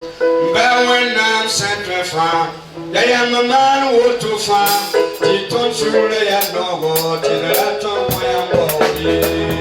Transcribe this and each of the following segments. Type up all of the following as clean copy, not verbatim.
But when I'm sacrificed, they am a man who to find. He don't surely have no God in the lot of my body.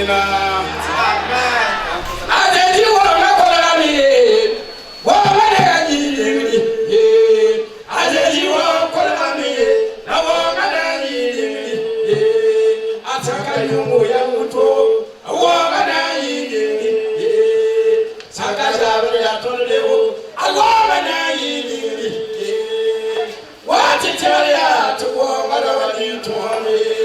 nyina adeji wo na kola mi wo ma de nyini adeji wo kola mi na wo ma de nyini ataka yumo ya muto wo ma de nyini saka jabe ya tolewo wo ma de nyini wa titeria to wo ma de to me.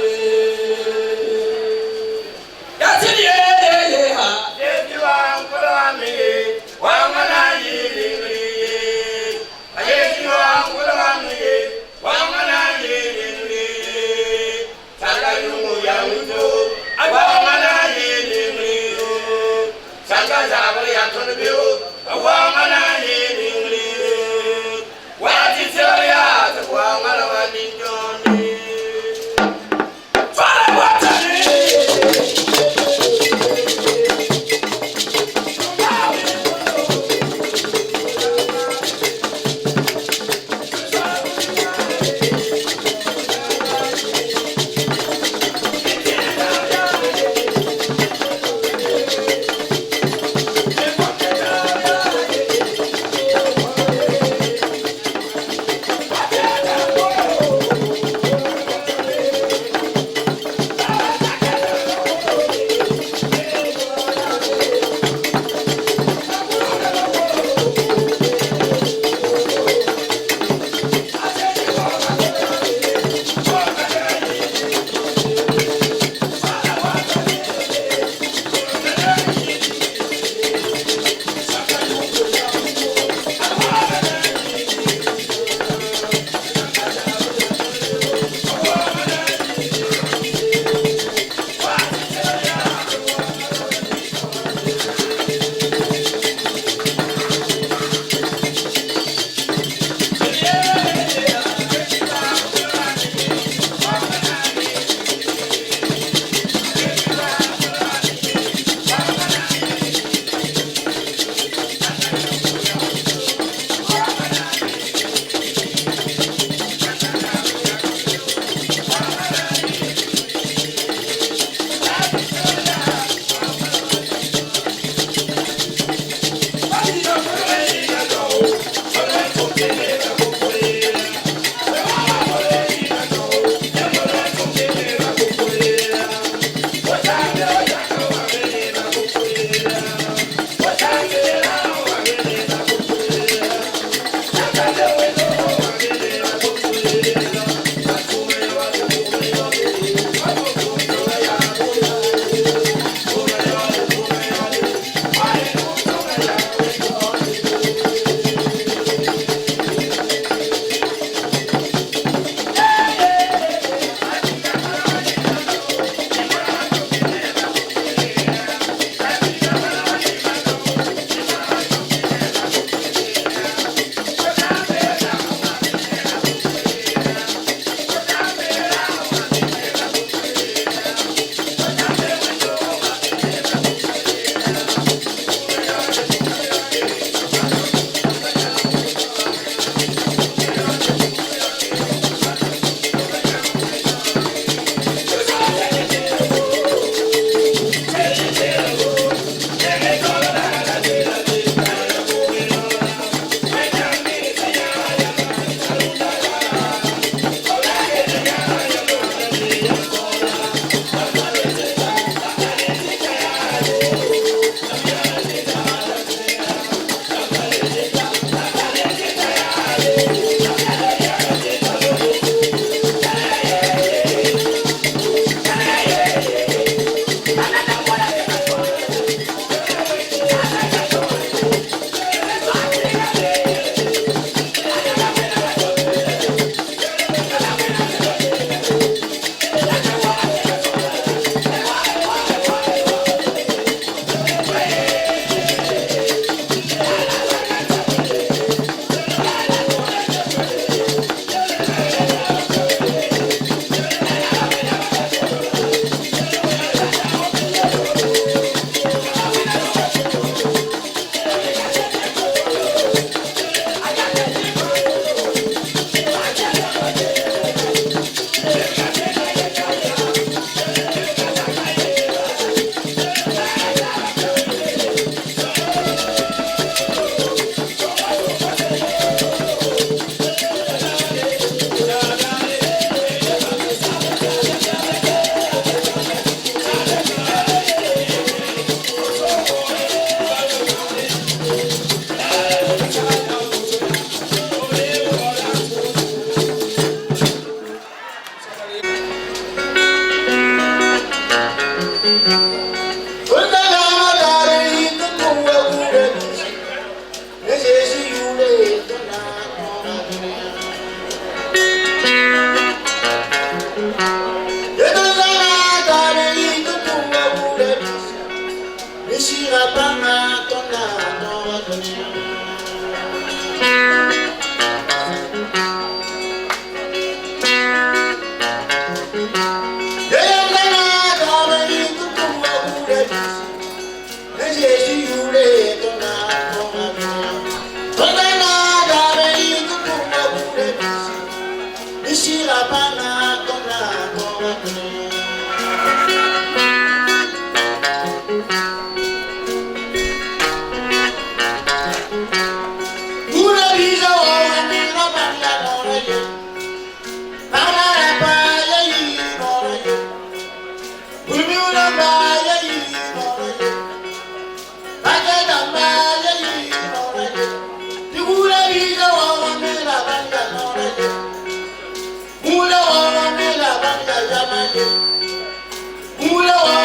Yeah.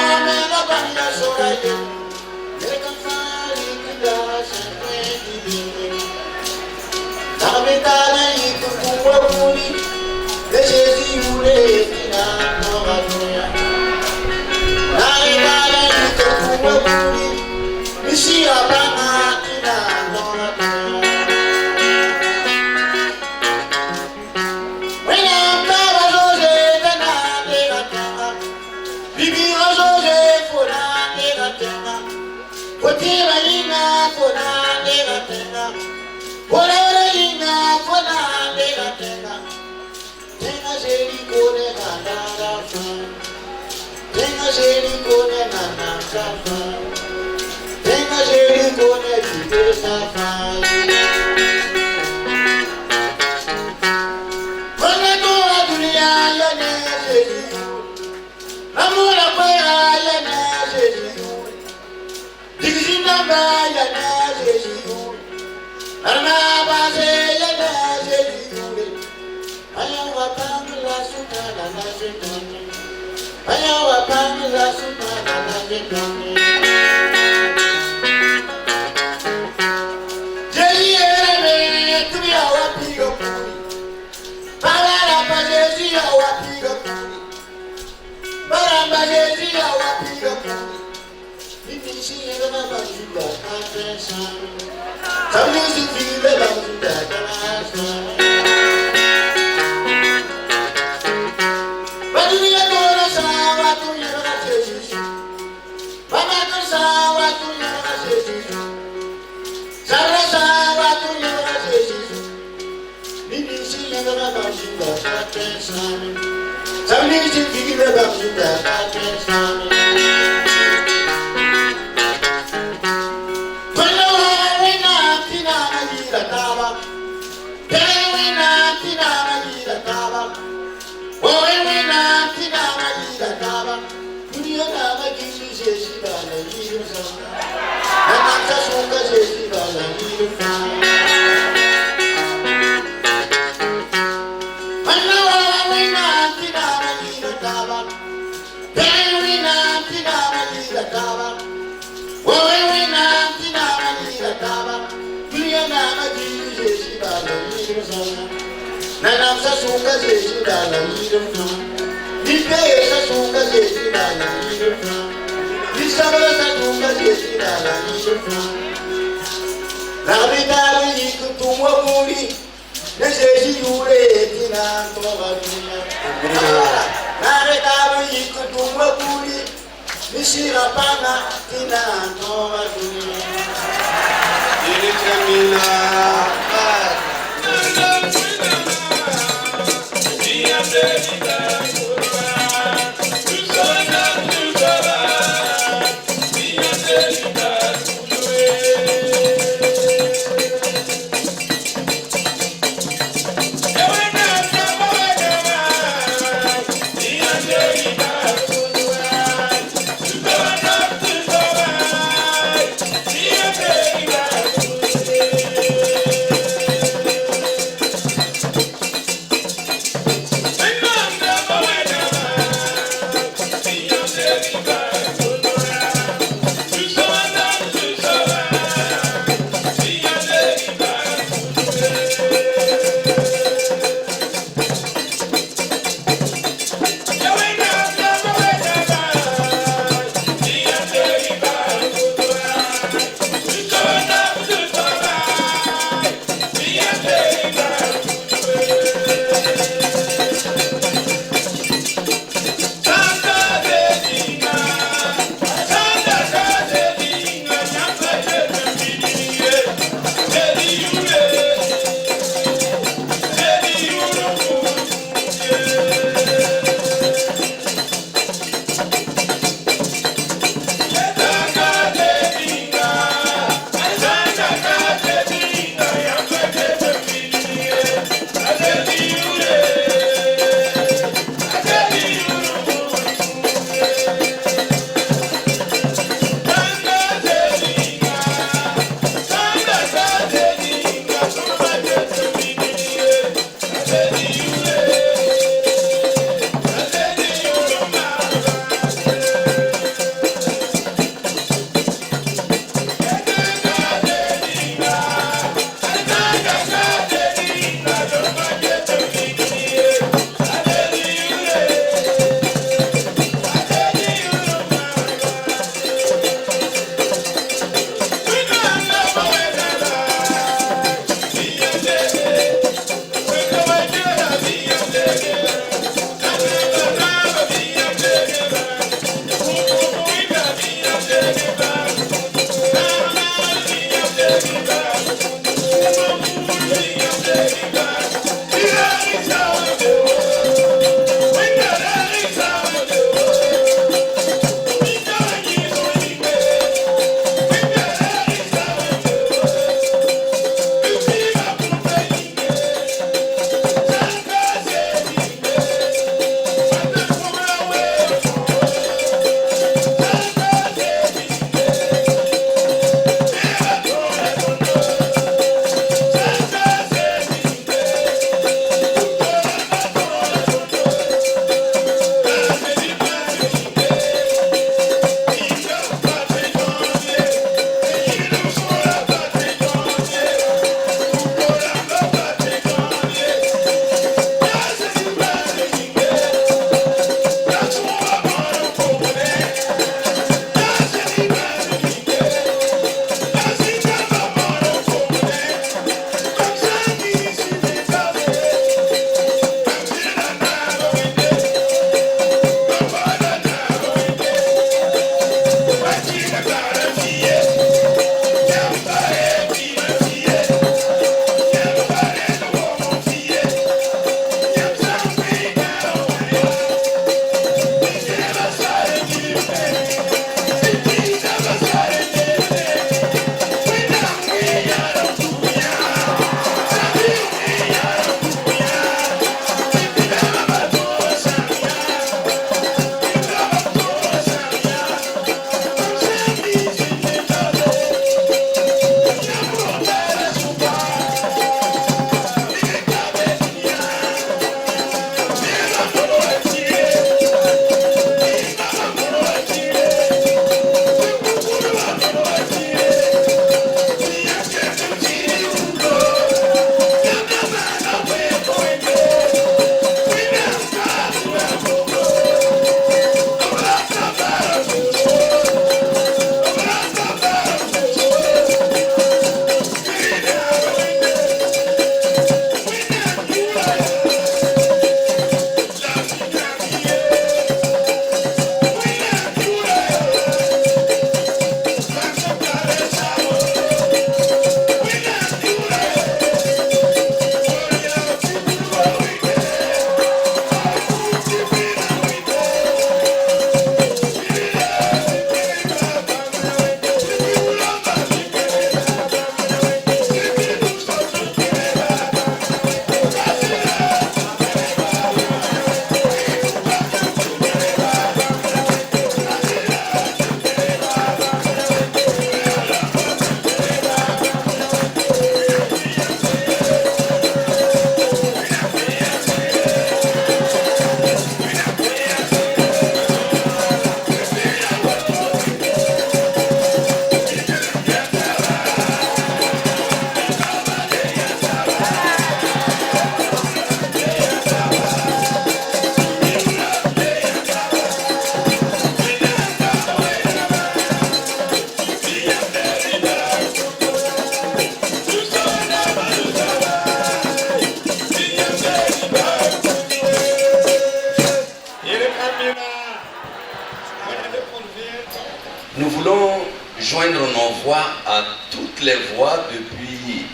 voix à toutes les voix depuis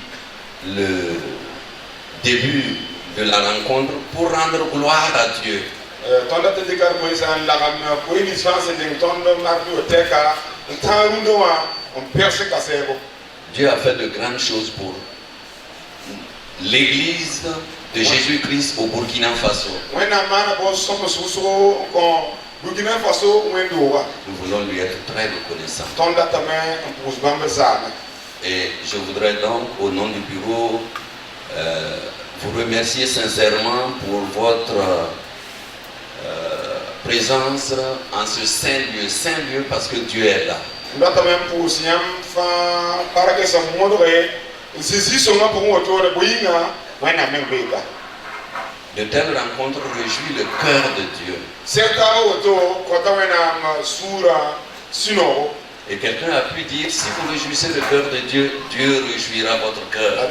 le début de la rencontre pour rendre gloire à Dieu. Dieu a fait de grandes choses pour l'Église de Jésus-Christ au Burkina Faso. Nous voulons lui être très reconnaissants. Et je voudrais donc, au nom du bureau, vous remercier sincèrement pour votre présence en ce saint lieu parce que Dieu est là. De telles rencontres réjouissent le cœur de Dieu. Et quelqu'un a pu dire, si vous réjouissez le cœur de Dieu, Dieu réjouira votre cœur.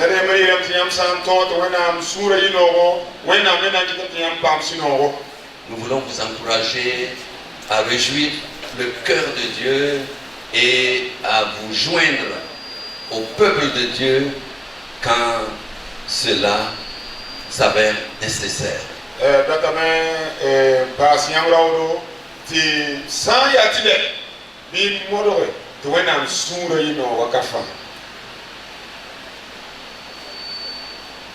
Nous voulons vous encourager à réjouir le cœur de Dieu et à vous joindre au peuple de Dieu quand cela s'avère nécessaire.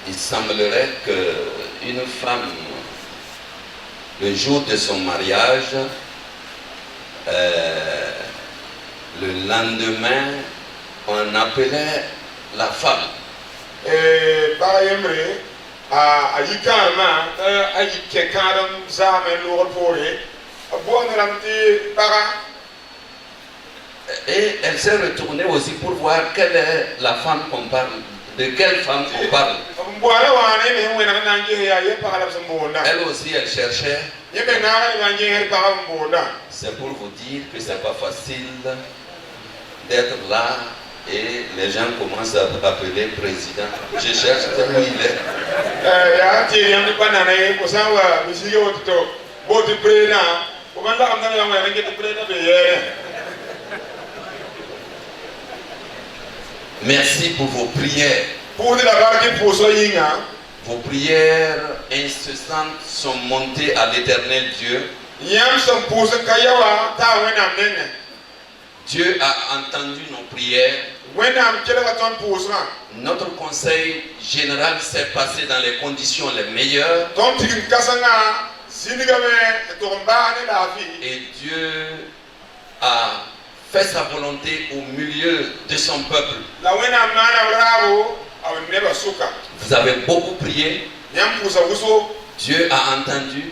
Il semblerait qu'une femme, le jour de son mariage, le lendemain, on appelait la femme. Et elle s'est retournée aussi pour voir quelle est la femme qu'on parle, de quelle femme on parle. Elle aussi, elle cherchait. C'est pour vous dire que c'est pas facile d'être là et les gens commencent à appeler président. Je cherche où il est. Merci pour vos prières. Vos prières incessantes sont montées à l'Éternel Dieu. Dieu a entendu nos prières. Notre conseil général s'est passé dans les conditions les meilleures. Et Dieu a fait sa volonté au milieu de son peuple. Vous avez beaucoup prié. Dieu a entendu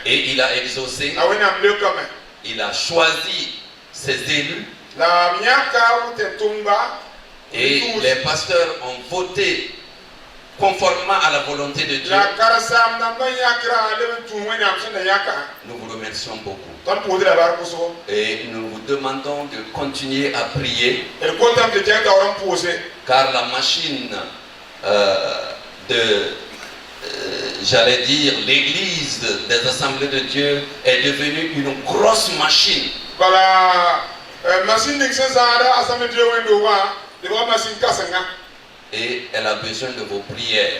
et il a exaucé. Il a choisi ses élus. Et les pasteurs ont voté conformément à la volonté de Dieu. Nous vous remercions beaucoup. Et nous vous demandons de continuer à prier. Car la machine j'allais dire, l'église des assemblées de Dieu est devenue une grosse machine. Et elle a besoin de vos prières,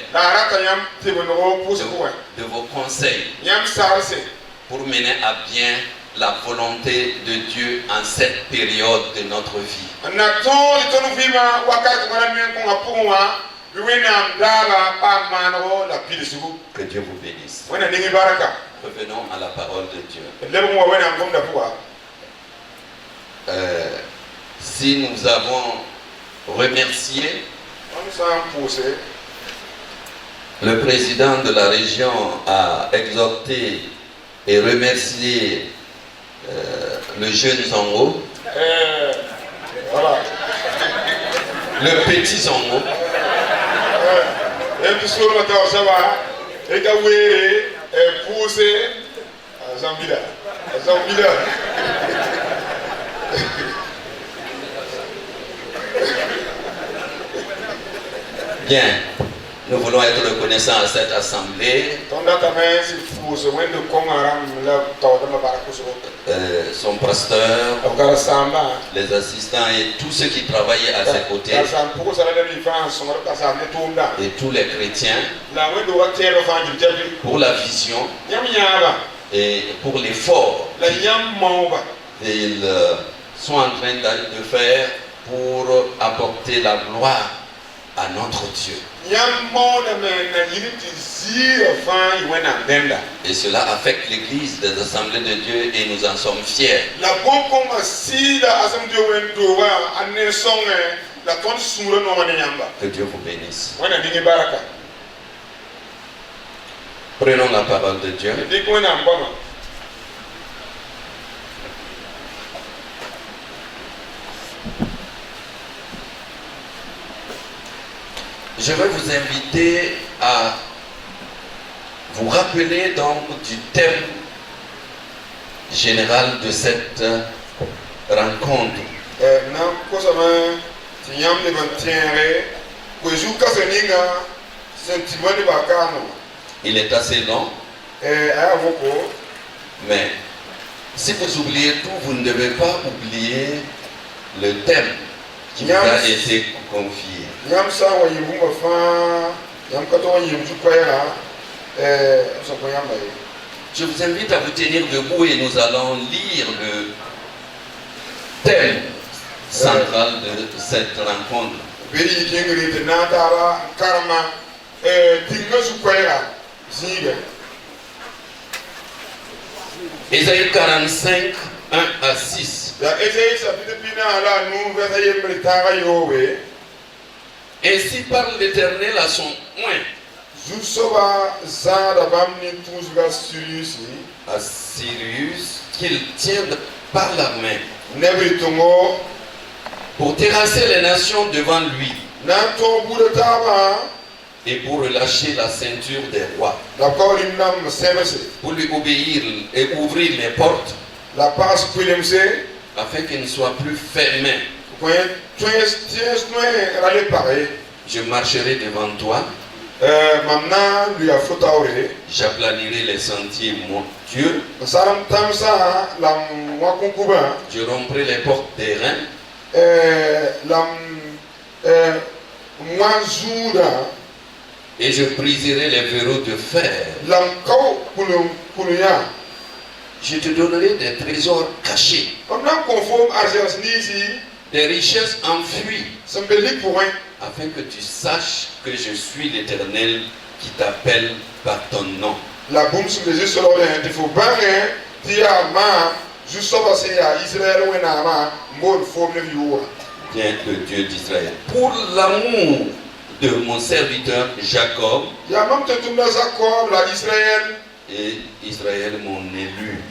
de vos conseils, pour mener à bien la volonté de Dieu en cette période de notre vie. Que Dieu vous bénisse. Revenons à la parole de Dieu. Si nous avons remercié le président de la région a exhorté et remercié le jeune Zongo, le petit Zongo. Bien. Nous voulons être reconnaissants à cette assemblée, son pasteur, les assistants et tous ceux qui travaillaient à ses côtés, et tous les chrétiens, pour la vision et pour l'effort qu'ils sont en train de faire pour apporter la gloire à notre Dieu. Et cela affecte l'église des assemblées de Dieu et nous en sommes fiers. Que Dieu vous bénisse. Prenons la parole de Dieu. Je vais vous inviter à vous rappeler donc du thème général de cette rencontre. Il est assez long, mais si vous oubliez tout, vous ne devez pas oublier le thème qui vous a été confié. Je vous invite à vous tenir debout et nous allons lire le thème central de cette rencontre. Ésaïe 45, 1 à 6. Ainsi parle l'Éternel à son oint, à Sirius, qu'il tient par la main, pour terrasser les nations devant lui, et pour relâcher la ceinture des rois, pour lui obéir et ouvrir les portes, afin qu'il ne soit plus fermé. Je marcherai devant toi, j'aplanirai les sentiers, mon Dieu, je romprai les portes des reins, et je briserai les verrous de fer. Je te donnerai des trésors cachés, des richesses enfouies, afin que tu saches que je suis l'Éternel qui t'appelle par ton nom. Bien le Dieu d'Israël. Pour l'amour de mon serviteur Jacob, et Israël mon élu,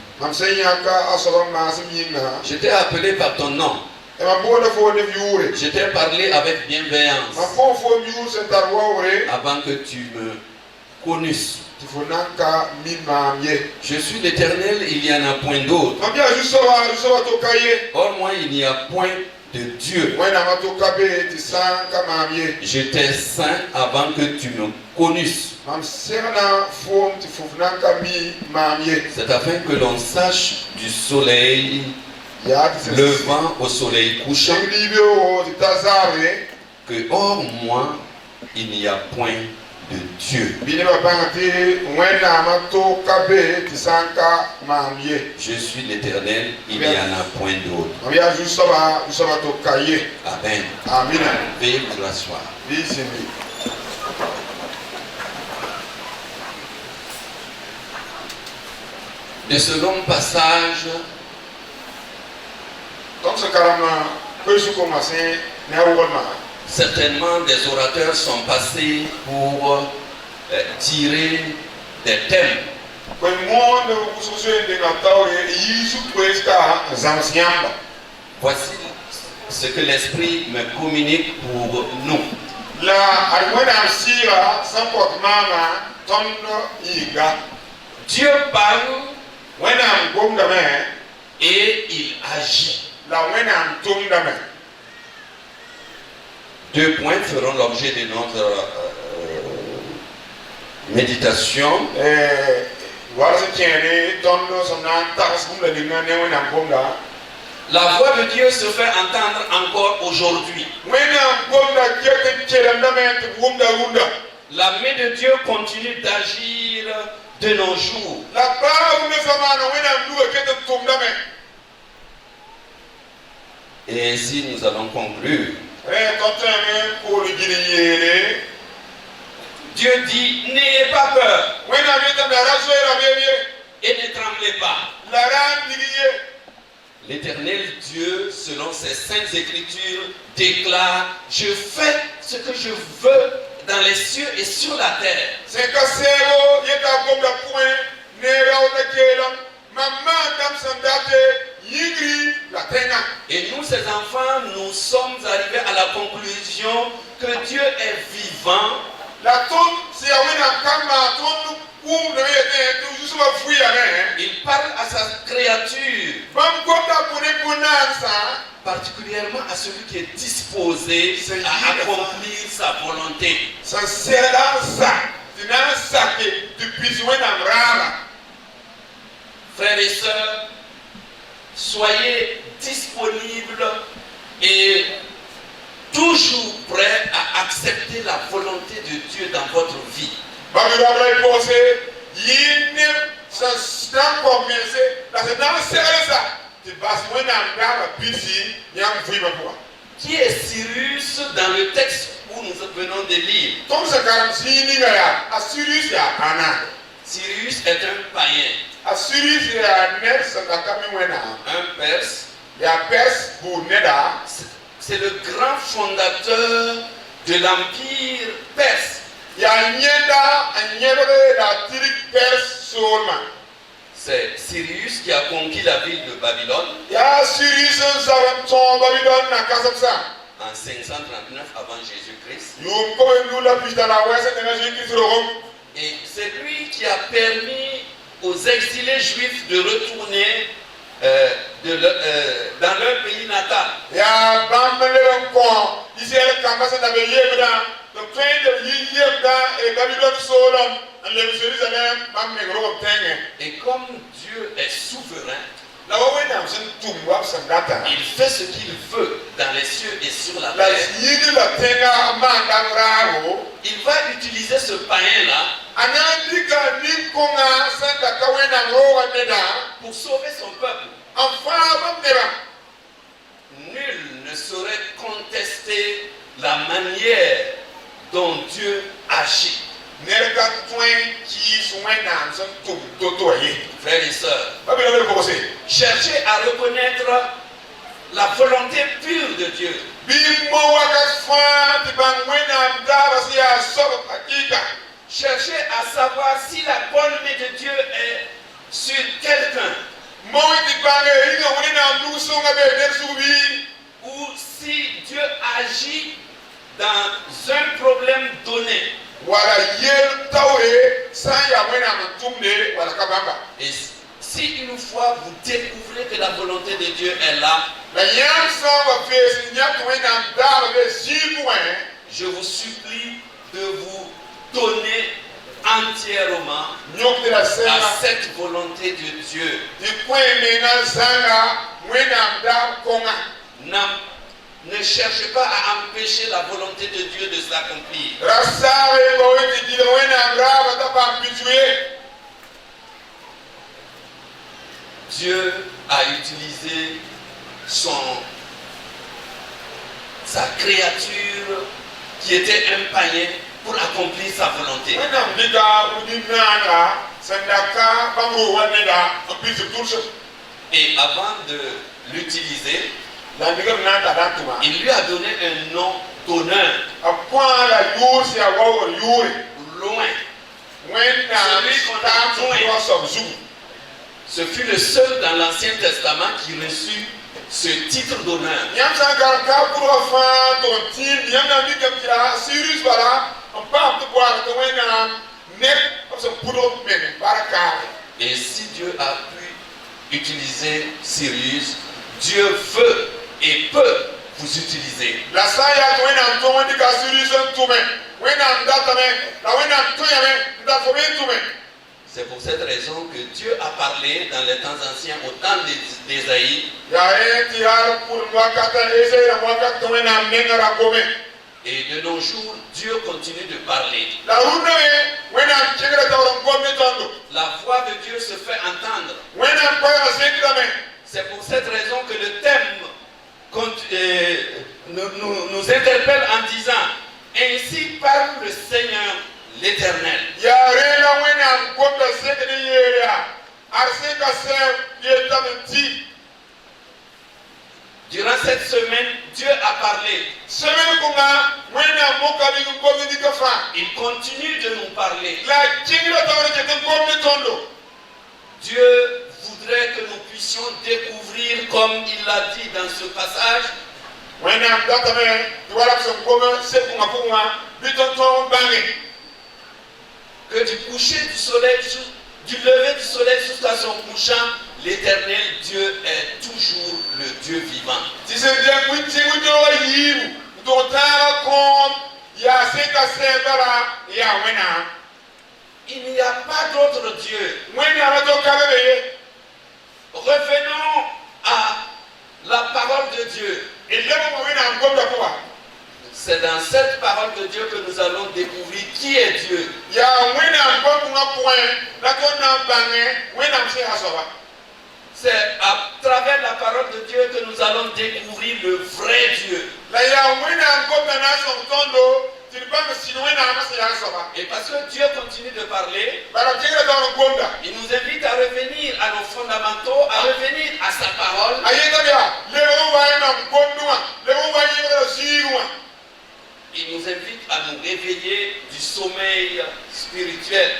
je t'ai appelé par ton nom. Je t'ai parlé avec bienveillance avant que tu me connusses. Je suis l'Éternel, il n'y en a point d'autre. Or moi, il n'y a point de Dieu. J'étais saint avant que tu me connusses. C'est afin que l'on sache du soleil levant au soleil couchant que hors moi, il n'y a point de Dieu. Je suis l'Éternel, il n'y en a point d'autre. Amen. Veuillez vous rasseoir. De ce long passage, certainement des orateurs sont passés pour tirer des thèmes. Voici ce que l'Esprit me communique pour nous. Dieu parle et il agit. Deux points feront l'objet de notre Méditation. La voix de Dieu se fait entendre encore aujourd'hui. La main de Dieu continue d'agir de nos jours. Et ainsi nous allons conclure. Dieu dit, n'ayez pas peur et ne tremblez pas. L'Éternel Dieu, selon ses saintes écritures, déclare, je fais ce que je veux dans les cieux et sur la terre. Et nous, ses enfants, nous sommes arrivés à la conclusion que Dieu est vivant. Il parle à sa créature, particulièrement à celui qui est disposé à accomplir sa volonté. Frères et sœurs, soyez disponibles et toujours prêts à accepter la volonté de Dieu dans votre vie. Qui est Cyrus dans le texte où nous venons de lire? Cyrus est un païen, un Perse. C'est le grand fondateur de l'empire perse. C'est Cyrus qui a conquis la ville de Babylone en 539 avant Jésus-Christ. Et c'est lui qui a permis aux exilés juifs de retourner dans leur pays natal. Et comme Dieu est souverain, il fait ce qu'il veut dans les cieux et sur la terre. Il va utiliser ce païen-là pour sauver son peuple. Nul ne saurait contester la manière dont Dieu agit. Frères et sœurs, cherchez à reconnaître la volonté pure de Dieu. Cherchez à savoir si la bonne main de Dieu est sur quelqu'un. Ou si Dieu agit dans un problème donné. Et si une fois vous découvrez que la volonté de Dieu est là, je vous supplie de vous donner entièrement à cette volonté de Dieu. Ne cherchez pas à empêcher la volonté de Dieu de s'accomplir. Dieu a utilisé sa créature qui était un païen pour accomplir sa volonté. Et avant de l'utiliser, il lui a donné un nom d'honneur. Loin. Ce fut le seul dans l'Ancien Testament qui reçut ce titre d'honneur. Et si Dieu a pu utiliser Cyrus, Dieu veut et peut vous utilisez. C'est pour cette raison que Dieu a parlé dans les temps anciens, au temps d'Ésaïe. Et de nos jours, Dieu continue de parler. La voix de Dieu se fait entendre. C'est pour cette raison que le thème nous interpelle en disant: ainsi parle le Seigneur l'Éternel. Durant cette semaine, Dieu a parlé. Il continue de nous parler. Dieu voudrait que nous puissions découvrir, comme il l'a dit dans ce passage, que du coucher du soleil, du lever du soleil jusqu'à son couchant, l'Éternel Dieu est toujours le Dieu vivant. Il n'y a pas d'autre Dieu. Revenons à la parole de Dieu. C'est dans cette parole de Dieu que nous allons découvrir qui est Dieu. C'est à travers la parole de Dieu que nous allons découvrir le vrai Dieu. Et parce que Dieu continue de parler, il nous invite à revenir à nos fondamentaux, à revenir à sa parole. Il nous invite à nous réveiller du sommeil spirituel.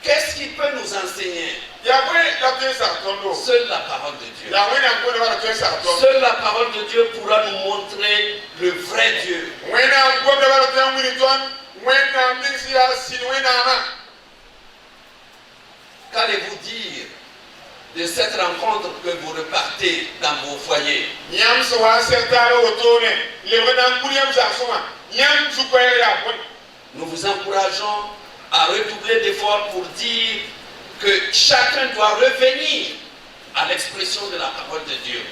Qu'est-ce qui peut nous enseigner? Seule la parole de Dieu. Seule la parole de Dieu pourra nous montrer le vrai Dieu. Qu'allez-vous dire de cette rencontre que vous repartez dans vos foyers? Nous vous encourageons à redoubler d'efforts pour dire que chacun doit revenir à l'expression de la parole de Dieu.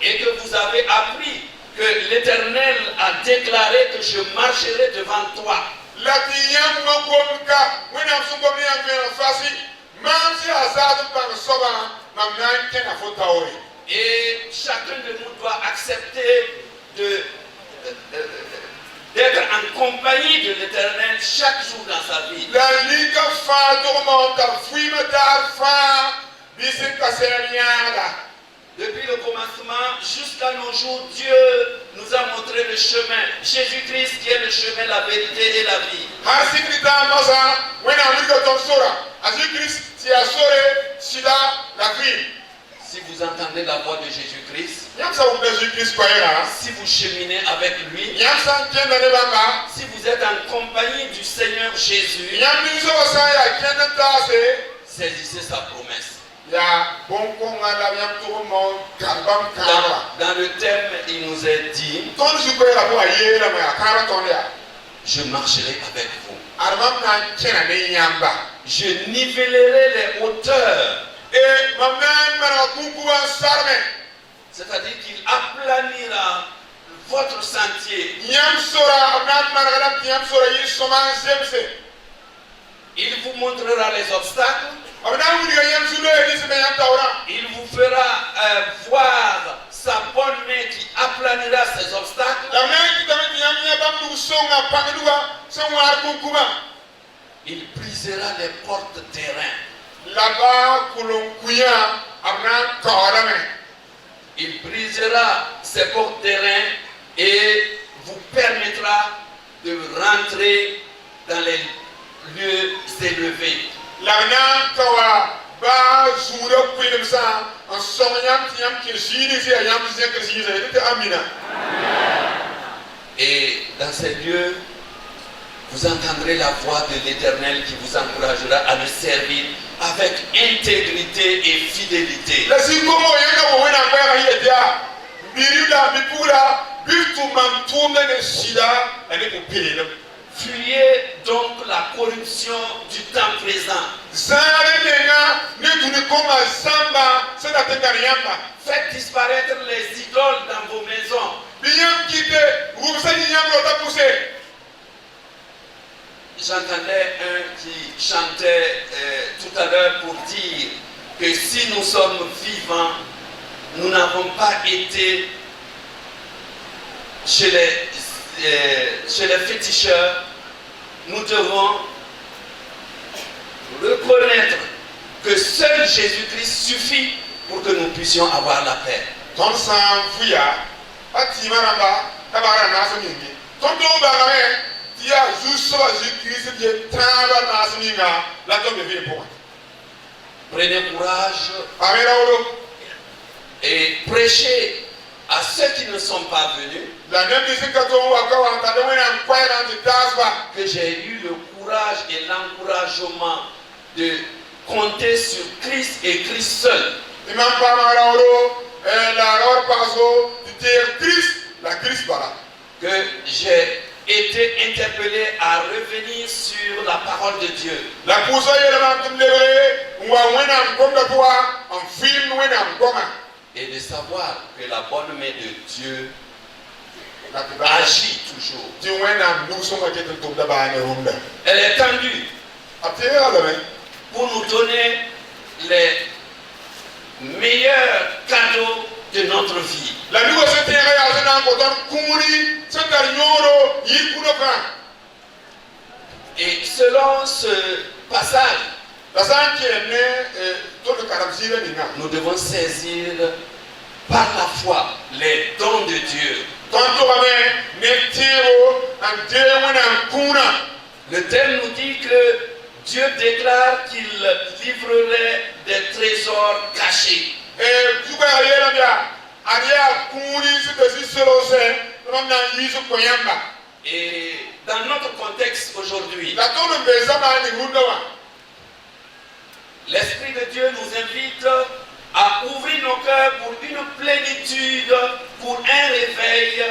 Et que vous avez appris que l'Éternel a déclaré que je marcherai devant toi. Et chacun de nous doit accepter d'être en compagnie de l'Éternel chaque jour dans sa vie. Depuis le commencement jusqu'à nos jours, Dieu nous a montré le chemin. Jésus-Christ qui est le chemin, la vérité et la vie. Si vous entendez la voix de Jésus-Christ, si vous cheminez avec lui, si vous êtes en compagnie du Seigneur Jésus, saisissez sa promesse. Dans le thème, il nous est dit: je marcherai avec vous. Je nivellerai les hauteurs. C'est-à-dire qu'il aplanira votre sentier. Il vous montrera les obstacles. Il vous fera voir sa bonne main qui aplanira ces obstacles. Il brisera les portes terrain. Il brisera ces portes terrain et vous permettra de rentrer dans les lieux élevés. Et dans ces lieux, vous entendrez la voix de l'Éternel qui vous encouragera à le servir avec intégrité et fidélité. Fuyez donc la corruption du temps présent. Faites disparaître les idoles dans vos maisons. J'entendais un qui chantait tout à l'heure pour dire que si nous sommes vivants, nous n'avons pas été chez les féticheurs. Nous devons reconnaître que seul Jésus-Christ suffit pour que nous puissions avoir la paix. Prenez courage et prêchez à ceux qui ne sont pas venus que j'ai eu le courage et l'encouragement de compter sur Christ et Christ seul. Que j'ai été interpellé à revenir sur la parole de Dieu. Et de savoir que la bonne main de Dieu agit toujours. Elle est tendue pour nous donner les meilleurs cadeaux de notre vie. Et selon ce passage, nous devons saisir par la foi les dons de Dieu. Le thème nous dit que Dieu déclare qu'il livrerait des trésors cachés. Et dans notre contexte aujourd'hui, l'Esprit de Dieu nous invite à ouvrir nos cœurs pour une plénitude, pour un réveil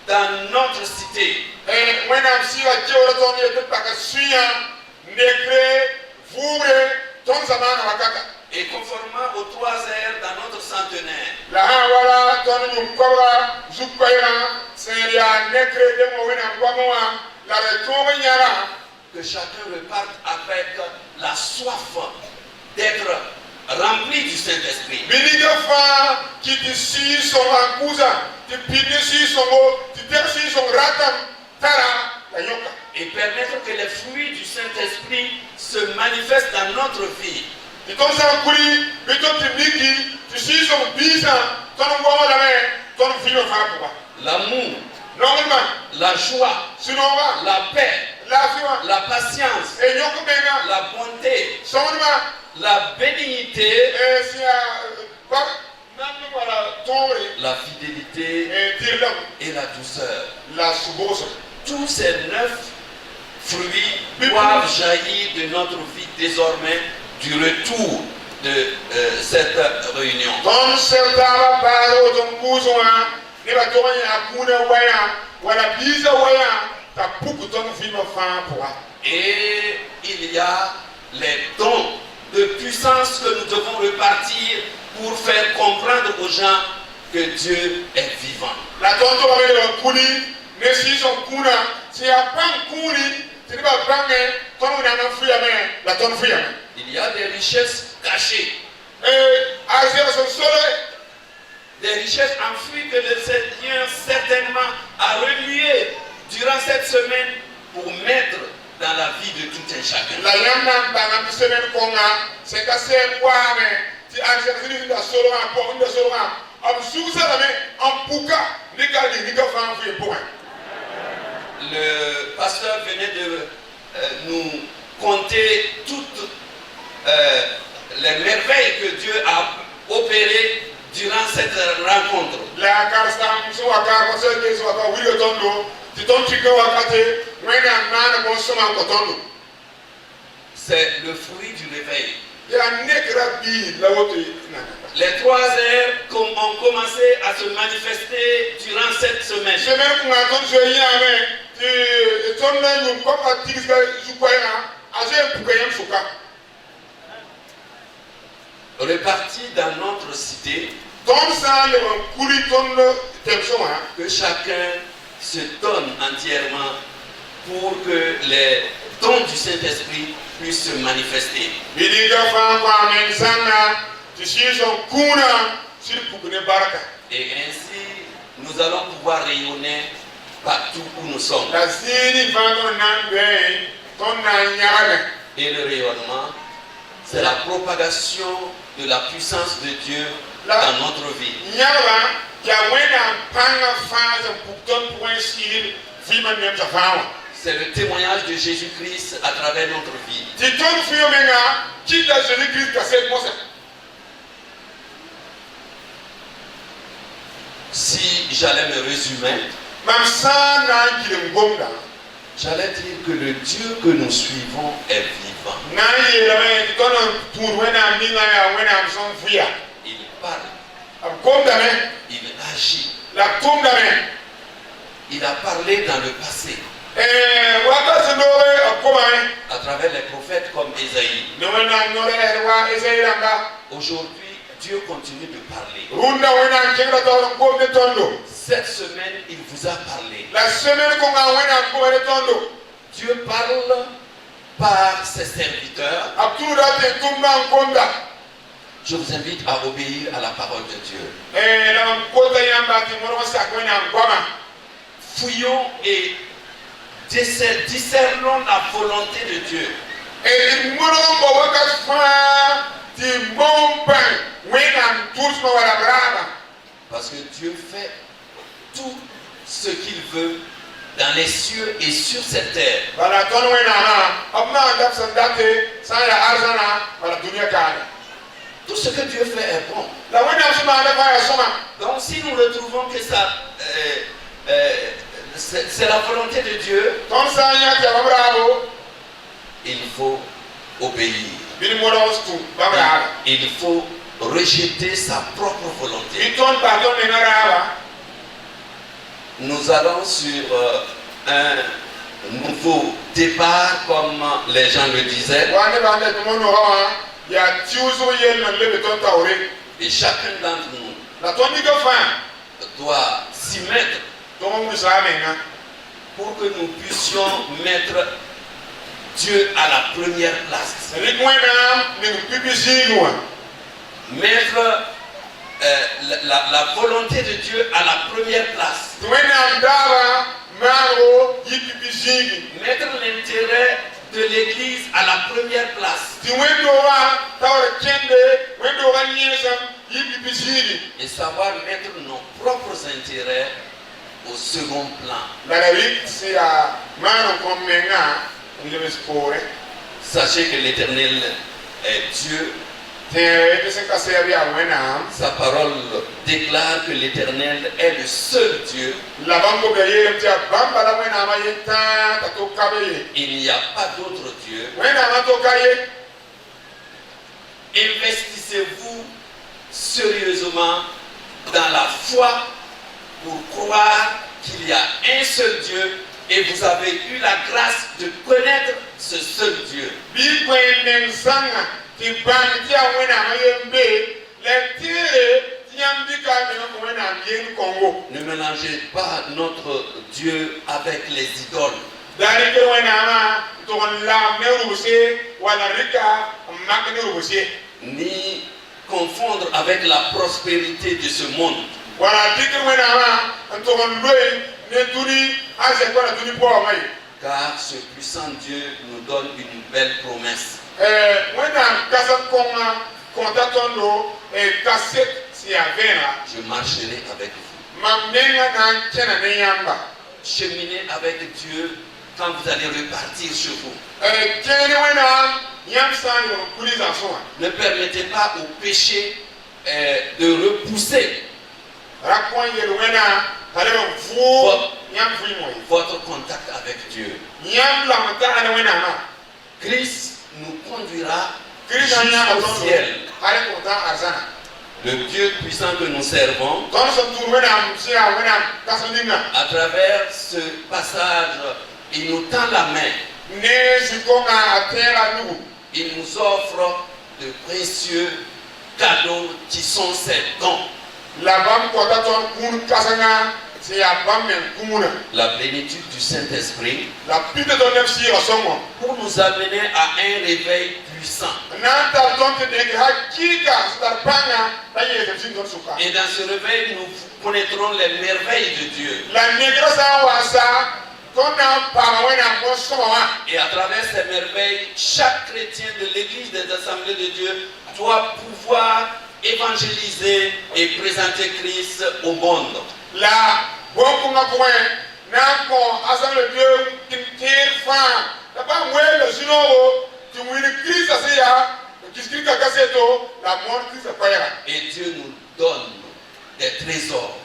dans notre cité. Et conformément aux 3 heures dans notre centenaire, que chacun reparte avec la soif d'être rempli du Saint-Esprit. Et permettre que les fruits du Saint-Esprit se manifestent dans notre vie. L'amour, la joie, la paix, la patience, la bonté, la bénignité, la fidélité et la douceur. Tous ces 9 fruits doivent jaillir de notre vie désormais du retour de cette réunion. Et il y a les dons de puissance que nous devons repartir pour faire comprendre aux gens que Dieu est vivant. Il y a des richesses cachées, des richesses enfouies que le Seigneur certainement a remuées durant cette semaine pour mettre dans la vie de tout un chacun. Le pasteur venait de nous conter toutes les merveilles que Dieu a opérées durant cette rencontre. C'est le fruit du réveil. Les 3 heures ont commencé à se manifester durant cette semaine. Répartis dans notre cité, que chacun se donne entièrement pour que les dons du Saint-Esprit puissent se manifester. Et ainsi, nous allons pouvoir rayonner partout où nous sommes. Et le rayonnement, c'est la propagation de la puissance de Dieu dans notre vie. C'est le témoignage de Jésus-Christ à travers notre vie. Si j'allais me résumer, j'allais dire que le Dieu que nous suivons est vivant. Il parle. Il agit. Il a parlé dans le passé. À travers les prophètes comme Ésaïe. Aujourd'hui, Dieu continue de parler. Cette semaine, il vous a parlé. Dieu parle par ses serviteurs. Je vous invite à obéir à la parole de Dieu. Fouillons et discernons la volonté de Dieu. Parce que Dieu fait tout ce qu'il veut dans les cieux et sur cette terre. Tout ce que Dieu fait est bon. Donc si nous retrouvons que ça, c'est la volonté de Dieu, il faut obéir. Il faut rejeter sa propre volonté. Nous allons sur un nouveau départ, comme les gens le disaient. Et chacun d'entre nous doit s'y mettre pour que nous puissions mettre Dieu à la première place. Mettre la volonté de Dieu à la première place. Mettre l'intérêt de l'Église à la première place. Et savoir mettre nos propres intérêts au second plan. Sachez que l'Éternel est Dieu. Sa parole déclare que l'Éternel est le seul Dieu. Il n'y a pas d'autre Dieu. Investissez-vous sérieusement dans la foi pour croire qu'il y a un seul Dieu et vous avez eu la grâce de connaître ce seul Dieu. Ne mélangez pas notre Dieu avec les idoles. Ni confondre avec la prospérité de ce monde. Car ce puissant Dieu nous donne une belle promesse. Je marcherai avec vous. Cheminez avec Dieu quand vous allez repartir chez vous. Ne permettez pas au péché votre contact avec Dieu. Christ nous conduira jusqu'au ciel. Le Dieu puissant que nous servons, à travers ce passage, il nous tend la main. Il nous offre de précieux cadeaux qui sont ses dons. La plénitude du Saint-Esprit pour nous amener à un réveil puissant. Et dans ce réveil, nous connaîtrons les merveilles de Dieu. Et à travers ces merveilles, chaque chrétien de l'Église des Assemblées de Dieu doit pouvoir évangéliser et présenter Christ au monde. Et Dieu nous donne des trésors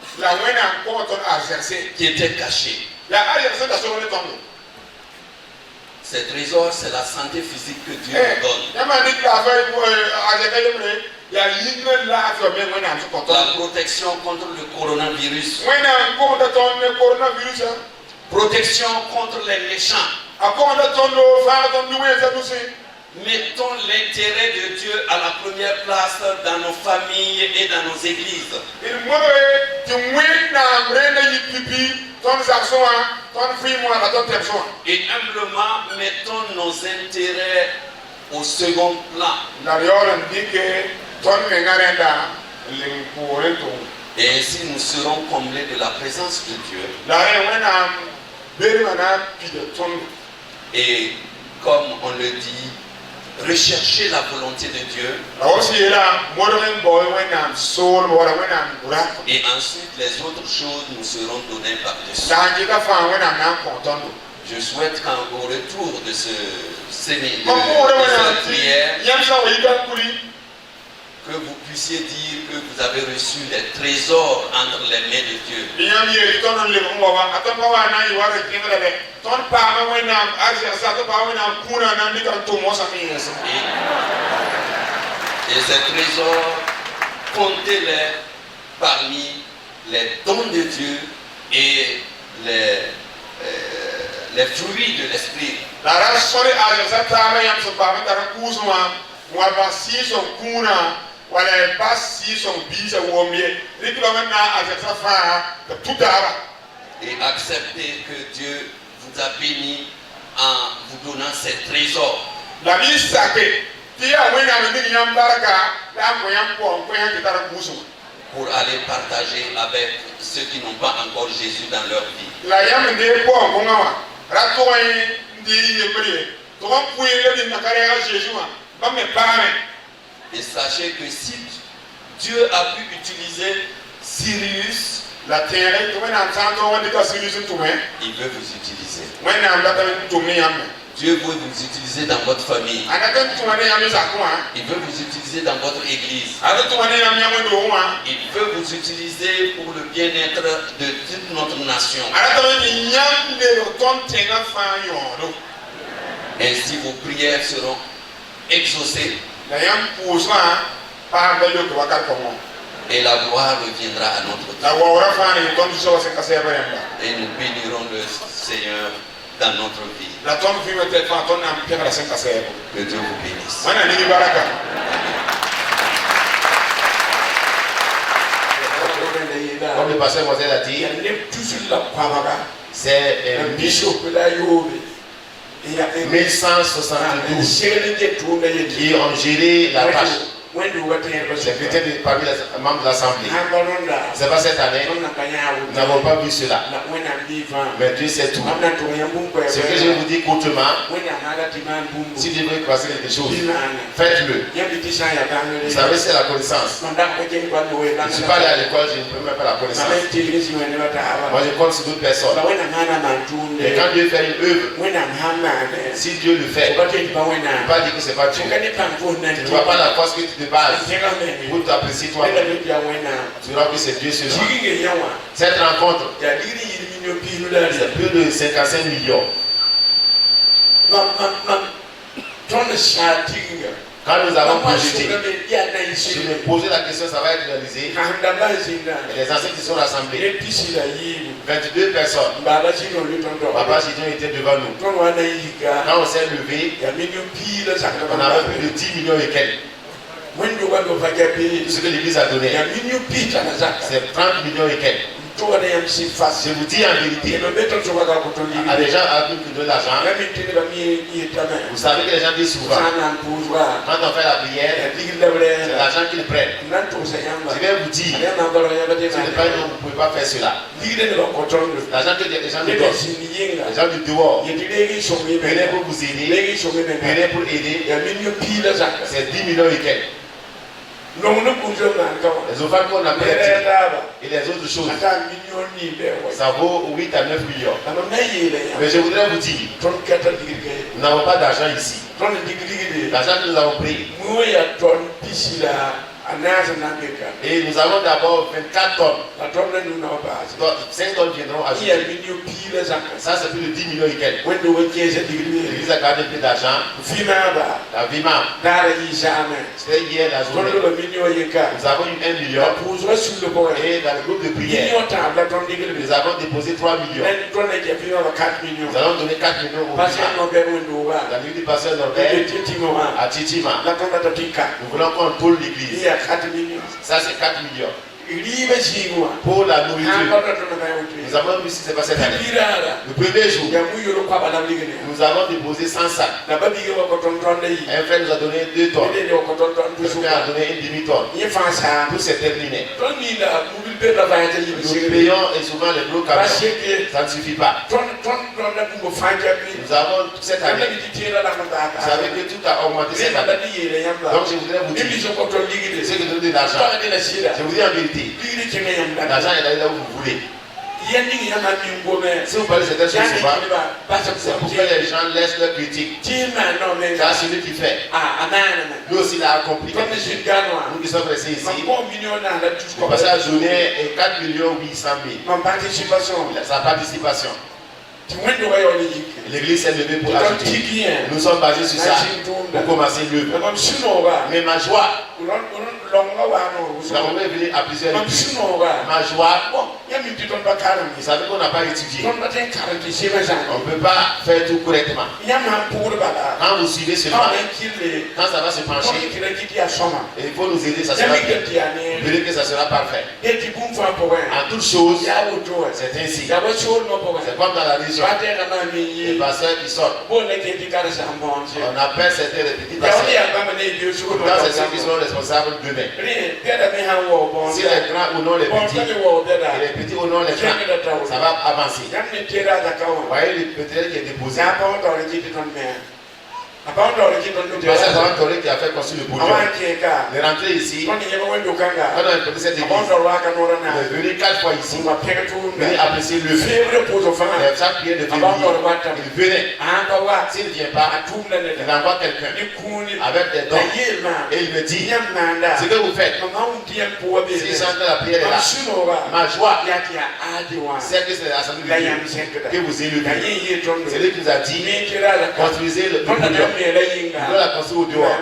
qui étaient cachés. Ces trésors, c'est la santé physique que Dieu nous donne. La protection contre le coronavirus. Protection contre les méchants. Mettons l'intérêt de Dieu à la première place dans nos familles et dans nos églises. Et humblement, mettons nos intérêts au second plan. Et ainsi nous serons comblés de la présence de Dieu. Et comme on le dit, rechercher la volonté de Dieu. Et ensuite, les autres choses nous seront données par-dessus. Je souhaite qu'au retour de cette prière, que vous puissiez dire que vous avez reçu les trésors entre les mains de Dieu. Et ces trésors, comptez-les parmi les dons de Dieu et les fruits de l'esprit. Et acceptez que Dieu vous a béni en vous donnant ces trésors. Pour aller partager avec ceux qui n'ont pas encore Jésus dans leur vie. Et sachez que si Dieu a pu utiliser Sirius, il veut vous utiliser. Dieu veut vous utiliser dans votre famille. Il veut vous utiliser dans votre église. Il veut vous utiliser pour le bien-être de toute notre nation. Ainsi vos prières seront exaucées. Et la gloire reviendra à notre Dieu. Et nous bénirons le Seigneur dans notre vie. Que Dieu vous bénisse. Comme le pasteur Moselle a dit, c'est 1172 qui ont géré la tâche. C'est peut-être parmi les membres de l'Assemblée. C'est pas cette année. Nous n'avons pas vu cela. Mais Dieu sait tout. Ce que je vous dis courtement, si Dieu veut passer quelque chose, faites-le. Vous savez, c'est la connaissance. Je ne suis pas allé à l'école, je ne peux même pas la connaissance. Moi, je compte sur d'autres personnes. Mais quand Dieu fait une œuvre, si Dieu le fait, il ne peut pas dire que ce n'est pas Dieu. Tu ne vois pas la force que tu de base pour t'apprécier toi-même. Tu verras que c'est Dieu seul. Cette rencontre, c'est plus de 55 millions. Quand nous avons projeté, je me posais la question, ça va être réalisé. Et les anciens qui sont rassemblés, 22 personnes. Papa Chidon était devant nous. Quand on s'est levé, on avait plus de 10 millions et quelques. Tout ce que l'Église a donné, c'est 30 millions et quelques. Je vous dis en vérité, à des gens à qui qui donnent l'argent, vous savez que les gens disent souvent, quand on fait la prière, c'est l'argent qu'ils prennent. Je vais vous dire, ce n'est pas nous, vous ne pouvez pas faire cela. L'argent que les gens nous donnent, les gens du dehors, venez pour vous aider, venez pour aider, c'est 10 millions et quelques. Les offrandes qu'on a payées et les autres choses, ça vaut 8 à 9 millions. Mais je voudrais vous dire, nous n'avons pas d'argent ici. L'argent que nous avons pris. Et nous avons d'abord 24 tonnes. 5 tonnes viendront ajouter. Ça, c'est plus de 10 millions et quelques. L'Église a gardé plus d'argent. La Vima. C'était hier la journée. Nous avons eu 1 million. Et dans le groupe de prière, nous avons déposé 3 millions. Nous allons donner 4 millions au Vima. La nuit du pasteur Norbert à Titima. Nous voulons qu'on tourne l'église. Ça, c'est 4 millions. Pour la nourriture. Nous avons vu ce qui s'est passé cette année. Le premier jour, nous avons déposé 100 sacs. Un frère nous a donné 2 tonnes. Le frère a donné une demi-tonne. Tout s'est terminé. Nous payons et souvent les gros camions. Ça ne suffit pas. Nous avons cette année. Vous savez que tout a augmenté cette année. Donc je voudrais vous dire, ceux qui donnent de l'argent, je vous dis en vérité, l'argent est allé là où vous voulez. Si vous parlez de certaines choses souvent, c'est pour que les gens laissent leur critique. Car celui qui fait, lui aussi l'a accompli. Nous qui sommes restés ici, on passe à la journée 4 800 000. Sa participation. L'église s'est levée pour ajouter. Nous sommes basés sur ça pour commencer l'œuvre. Mais ma joie, la maman est venue à plusieurs reprises. Ma joie, vous savez qu'on n'a pas étudié. On ne peut pas faire tout correctement. Quand vous suivez seulement, quand ça va se pencher, il faut nous aider, ça sera bien. Vous verrez que ça sera parfait. En toute chose, c'est ainsi. C'est comme dans la religion. Les pasteurs qui sortent, on appelle certains les petits pasteurs. Pourtant, c'est ceux qui sont responsables demain. Si les grands ou non les petits, et les petits ou non les grands, ça va avancer. Vous voyez le pétrole qui est déposé. Tu vois, c'est un collègue qui a fait construire le podium. Il est rentré ici. Quand on a écouté cette église, il est venu 4 fois ici. Il est apprécié le feu. Chaque prière de février, il venait. S'il ne vient pas, il envoie quelqu'un avec des dons. Et il me dit, ce que vous faites, si chante la prière est là, ma joie, c'est que c'est l'assemblée de Dieu que vous élevez. C'est lui qui nous a dit, construisez le podium. Nous la construire au dehors,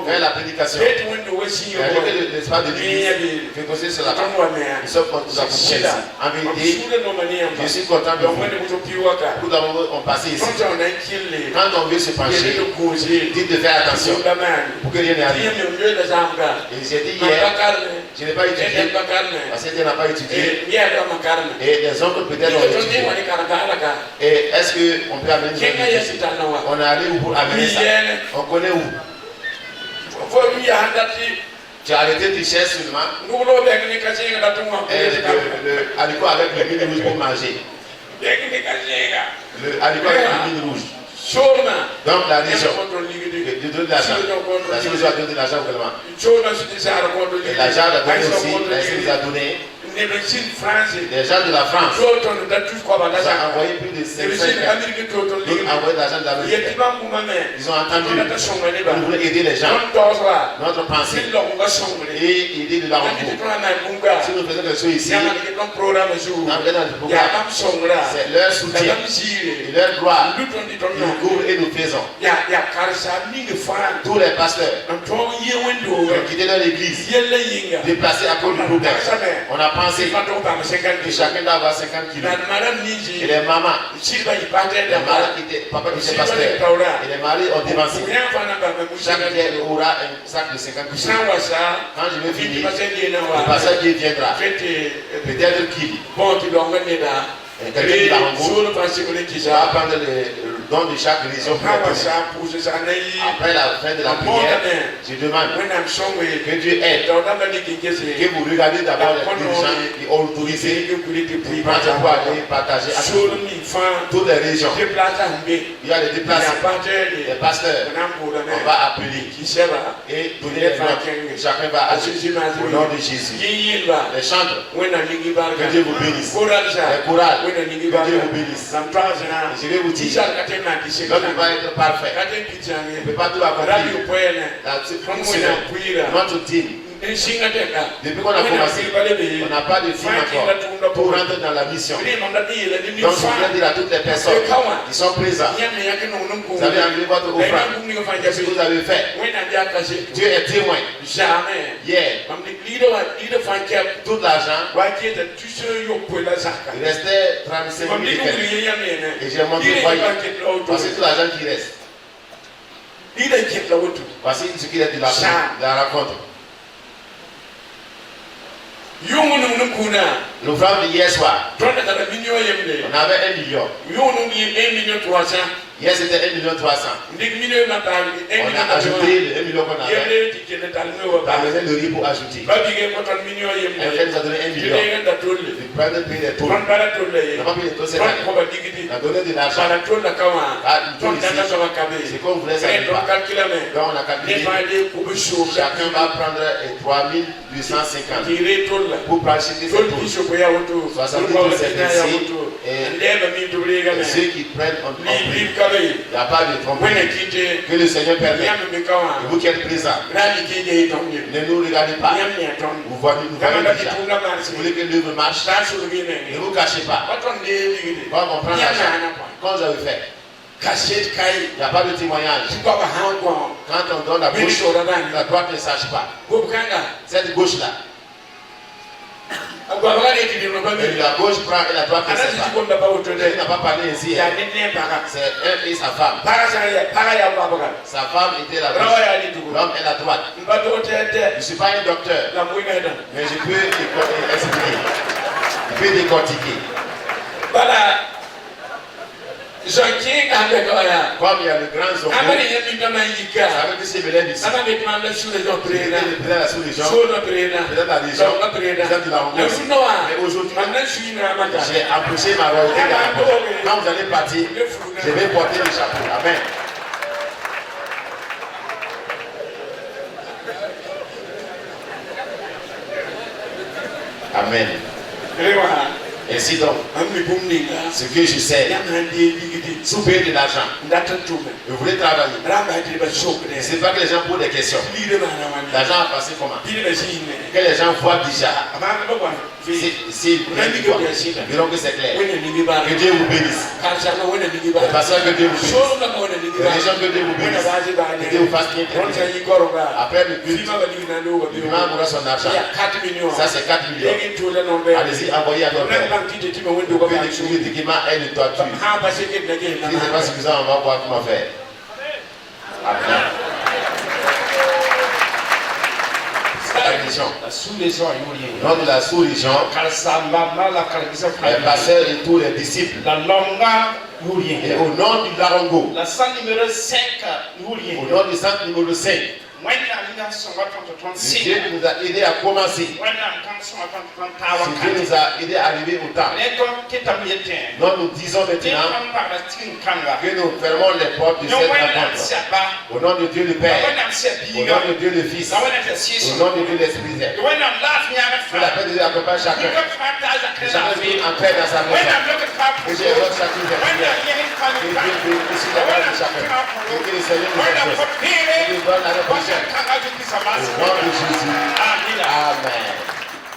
faire la prédication. Avec l'espace de l'église, fait construire sur la table. Nous sommes contents ici. En vérité, je suis content de vous. Tout d'abord, on passe ici. Quand on veut se pencher, dites de faire attention pour que rien n'arrive. Et j'ai dit hier, je n'ai pas étudié parce que Dieu n'a pas étudié. Et les hommes peut-être ont étudié. Et est-ce qu'on peut amener ici? On est allé où pour amener ça? On connaît où? Tu as arrêté tes chaises seulement. Et le haricot avec le mine rouge pour manger. Le haricot avec le mine rouge. Donc la région, de donner de l'argent. La région a donné de l'argent vraiment. Et l'argent a donné aussi, la région nous a donné. Les gens de la France. Ils ont envoyé plus de 500 Ils ont envoyé de l'argent de l'Amérique. Ils ont entendu. Nous voulons aider les gens. Notre pensée. Et aider de l'argent. Si nous faisons quelque chose ici, c'est leur soutien et leur gloire. Ils nous couvrent et nous faisons. Tous les pasteurs qui ont quitté leur église, déplacés à cause du problème. On a pensé que chacun doit avoir 50 kilos. Et les mamans, les maris qui étaient, papa qui était pasteur, et les maris ont dévancé. Chacun aura un sac de 50 kilos. Quand je vais finir, le pasteur qui viendra, peut-être qu'il quelqu'un qui va prendre le don de chaque religion. Après la fin de la prière, je demande que Dieu aide. Que vous regardez d'abord les gens qui ont autorisé pour prendre pour aller partager à toutes les régions. Il y a des déplacés, les pasteurs. On va appeler et donner les noms. Chacun va agir au nom de Jésus. Les chantres, que Dieu vous bénisse. Les chorales, que Dieu vous bénisse. Je vais vous dire, l'homme ne va être parfait. Il ne peut pas tout accomplir. Notre team, depuis qu'on a commencé, on n'a pas de team encore pour rentrer dans la mission. Donc je voudrais dire à toutes les personnes qui sont présentes, vous avez enlevé votre offrande. Qu'est-ce que vous avez fait? Dieu est témoin. Hier, tout l'argent, il restait 35 000 et j'ai monté le foyer. Voici tout l'argent qui reste. Voici ce qu'il est de la rencontre. L'ouvrage d'hier soir, on avait 1 million. Hier c'était 1 million 300. On a ajouté le 1 million qu'on avait. On a besoin de riz pour ajouter. Un frère nous a donné 1 million. Il prenait payer des taux. On n'a pas payé les taux cette année. On a donné de l'argent. C'est qu'on voulait ça. Donc on a calculé. Chacun va prendre 3250 pour plancher ses taux. 70 pour ces et ceux qui prennent en prix. Il n'y a pas de tromperie. Que le Seigneur permette. Et vous qui êtes présents, ne nous regardez pas. Vous voyez déjà. Si vous voulez que l'œuvre marche, ne vous cachez pas. Quand on prend l'argent, quand j'avais fait, il n'y a pas de témoignage. Quand on donne la gauche, la droite ne sache pas. Cette gauche-là. Et la gauche prend et la droite ne sait pas. Il n'a pas parlé ainsi. C'est un et sa femme. Sa femme était la gauche. L'homme est la droite. Je ne suis pas un docteur, mais je peux expliquer. Je peux décortiquer. Comme il y a le grand zombie, ça veut dire que c'est Belén ici. C'est le président de la sous-région, le président de la région, le président de la Hongrie. Mais aujourd'hui, j'ai approché ma royauté. Quand vous allez partir, je vais porter le chapeau. Amen. Amen. Ainsi donc, ce que je sais, si vous payez de l'argent, vous voulez travailler, ce n'est pas que les gens posent des questions. L'argent a passé comment? Que les gens voient déjà. Si diront que c'est clair. Que Dieu vous bénisse. Le pasteur, que Dieu vous bénisse. Les gens, que Dieu vous bénisse. Que Dieu vous fasse bien. Après le culte, le imam aura son argent. Ça c'est 4 millions. Allez-y, envoyez à notre père. Le document est une toiture. Si ce n'est pas suffisant, on va voir comment faire. Amen. La sous-région, lors de la sous-région, les pasteurs et tous les disciples, et au nom du Larongo, au nom du centre numéro 5, Dieu nous a aidés à commencer. Si Dieu nous a aidés à arriver au temps. Donc nous disons maintenant que nous fermons les portes de cette rencontre. Au nom de Dieu le Père, au nom de Dieu le Fils, au nom de Dieu l'Esprit Saint. Que la paix de Dieu accompagne chacun. Que chacun soit en paix dans sa maison. Que Dieu évoque chacune des prières. Que Dieu bénisse la voix de chacun. Et que le Seigneur nous exauce. Que nous donne l'année prochaine. Au nom de Jésus. Amen.